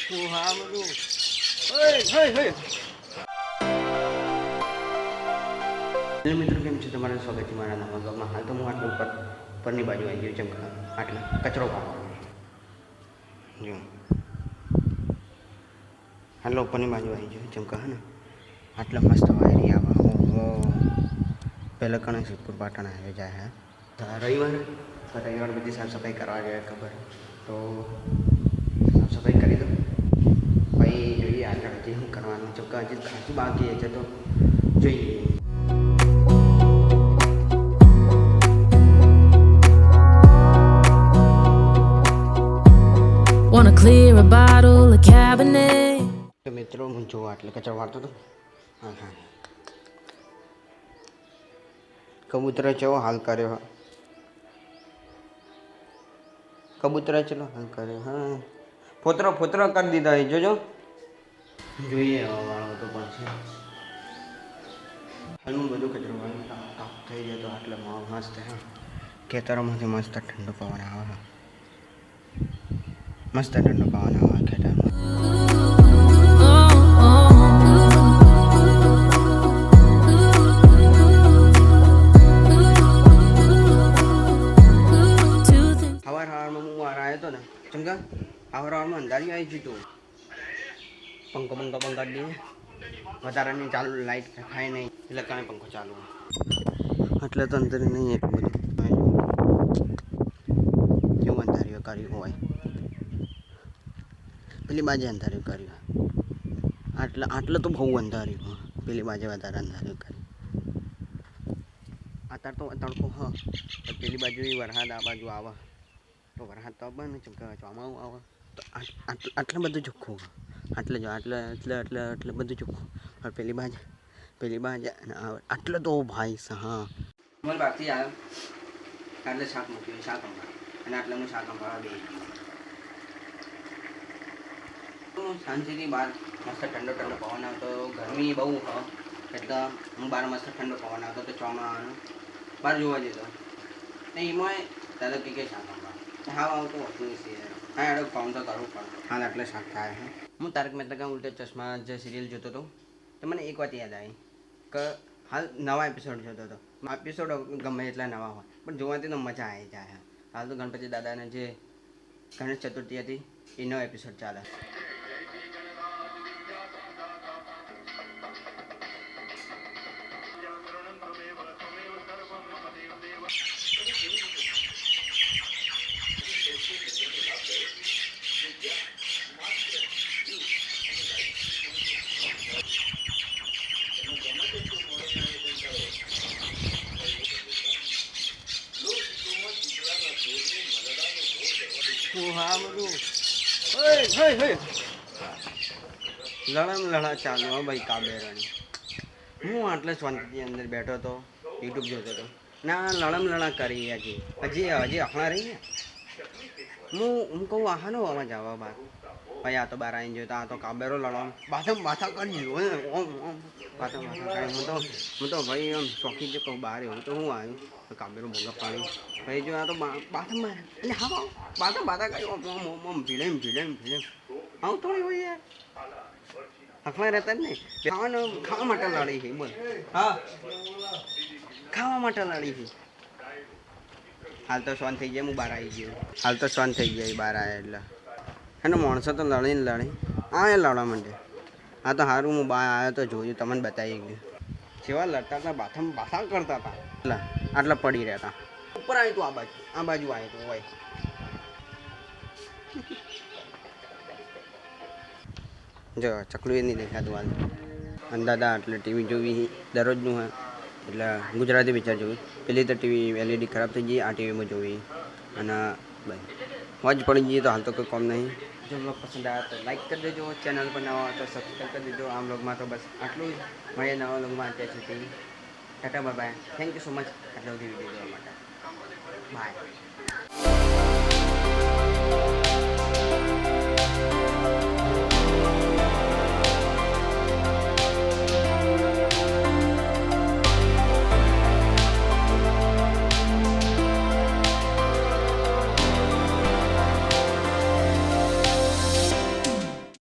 હા બધું હેલો મિત્રો, કેમ છે તમારું સ્વાગત છે મારા નવા બ્લોગમાં. હાલ તો હું આટલા ઉપરની બાજુ આવી ગયો જેમ આટલા કચરો કાઢવાનો જો આટલા ઉપરની બાજુ આવી ગયો જેમ કહે ને આટલા મસ્ત વાયરી આવા ઓહો પહેલાં કણે સિદ્ધપુર પાટણ આવી જાય હે રવિવાર બધી સાફ સફાઈ કરવા જાય ખબર તો સાફ સફાઈ કરી દો પછી જોઈએ આગળ હજી શું કરવાનું છે હજી ખાસું બાકી છે તો જોઈએ. Wanna clear a bottle of Cabernet. તો મિત્રો હું જોવા એટલે કચરો વાળતો હતો. હા હા કબૂતરે ચેવો હાલ કર્યો કબૂતરે ચલો હાલ કર્યો હા ફોતરો કરી દીધા એ જોજો જોઈએ વાળો તો પણ છે હાલનું બધું કચરો વાળું તાપ થઈ જાય તો આટલે મસ્ત હા ખેતરોમાંથી મસ્ત ઠંડો પવન આવે મસ્ત ઠંડો પવન આવે ખેતરમાં. સવારમાં હું વાર આવ્યો હતો ને ચમકા સવારમાં અંધારી આવી જતું પંખો બંધ દઈએ વધારાની ચાલુ લાઈટ ખાય નહીં એટલે કાંઈ પંખો ચાલુ એટલે તો અંદર નહીં એટલું બધું કેવું અંધાર્યું કર્યું હોય પેલી બાજુ અંધાર્યું કર્યું આટલે તો બહુ અંધાર્યું પેલી બાજુ વધારે અંધાર્યું કર્યું અત્યારે તો તડકો પેલી બાજુ વરસાદ આ બાજુ આવે તો વરસાદ તો આવે ને ચોમાવું આવે તો આટલું બધું ચોખ્ખું આટલે બધું ચોખ્ખું પણ પેલી બાજુ આટલે તો ભાઈ હા મને બાકી આવ્યો આટલે શાક મૂક્યું શાક અને આટલે હું શાક અંભાળવા બે શાંતિથી બહાર મસ્ત ઠંડો પવન આવતો ગરમી બહુ એટલે હું બહાર મસ્ત ઠંડો પવન આવતો તો ચોમાવાનું બહાર જોવા જતો એમાં દાદા કે શાક અંભાળ હા આવતું હોતું છે હા એડો કામ તો કરવું પડે હા એટલે શાક થાય હે હું તારક મહેતા કા ઉલ્ટા ચશ્મા જે સિરિયલ જોતો હતો તો મને એક વાત યાદ આવી કે હાલ નવા એપિસોડ જોતો હતો એપિસોડ ગમે એટલા નવા હોય પણ જોવાથી તો મજા આવી જાય હાલ તો ગણપતિ દાદાને જે ગણેશ ચતુર્થી હતી એનો એપિસોડ ચાલે. હા બધું લડા ચાલુ હા ભાઈ કાબેરાની હું આટલે શાંતિથી અંદર બેઠો હતો યુટ્યુબ જોતો હતો ના લડા કરી હજી અખણા રહી હું કહું આહાનો અવાજ આવે બાર ભાઈ આ તો બહાર આવીને જોયો આ તો કાબેરો લડવાનું બાથા કરી દીધું બાથા કરી હું તો ભાઈ આમ ચોકી જો કહું બહાર એવું તો હું આવ્યું કાબેરો ભોગા પાડી ભાઈ જો આ તો બાથા મારે એટલે હા બાથા કરી ભીડે આવું થોડી હોય યાર અખણા રહેતા જ નહીં ખાવા માટે લડી છે બોલ હા ખાવા માટે લડી છે. હાલ તો શ્વાન થઈ જાય હું બહાર આવી ગયો હાલ તો શ્વાન થઈ જાય બહાર આવ્યા એટલે અને માણસો તો લડીને આ એ લડવા માંડે આ તો સારું હું બહાર આવ્યો તો જોયું તમને બતાવી ગયું જેવા લડતા હતા બાથા કરતા હતા આટલા પડી રહેતા ઉપર આવ્યું તું આ બાજુ આવ્યું તું હોય જો ચકલું એ નહીં દેખાતું હાલ અને દાદા એટલે ટીવી જોવી દરરોજનું હોય એટલે ગુજરાતી પિક્ચર જોવી પેલી તો ટીવી એલઈડી ખરાબ થઈ ગઈ આ ટીવીમાં જોવી અને ભાઈ મોજ પડી જઈએ તો હાલ તો કોઈ કોમ નહીં જો બ્લોગ પસંદ આવ્યા તો લાઈક કરી દેજો ચેનલ પર નવા તો સબસ્ક્રાઈબ કરી દેજો આ બ્લોગમાં તો બસ આટલું જ મળીએ નવા બ્લોગમાં અત્યાર સુધી Tata bye thank you so much આટલા બધી વિડીયો જોવા માટે બાય.